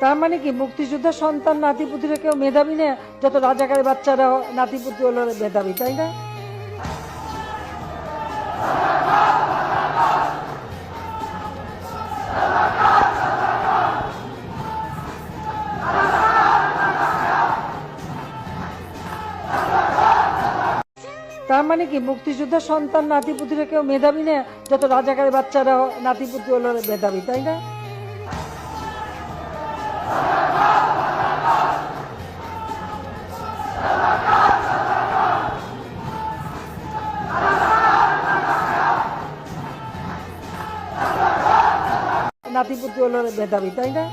তার মানে কি মুক্তিযোদ্ধার সন্তান নাতিপুতিরা কেউ মেধাবী না, যত রাজাকারের বাচ্চারা নাতিপুতি হলো মেধাবী, তাই না? তার মানে কি মুক্তিযোদ্ধার সন্তান নাতিপুতিরা কেউ মেধাবী না, যত রাজাকারের বাচ্চারা নাতিপুতি হলো মেধাবী, তাই না? নাতিপুতি হলো মেধাবী, তাই না?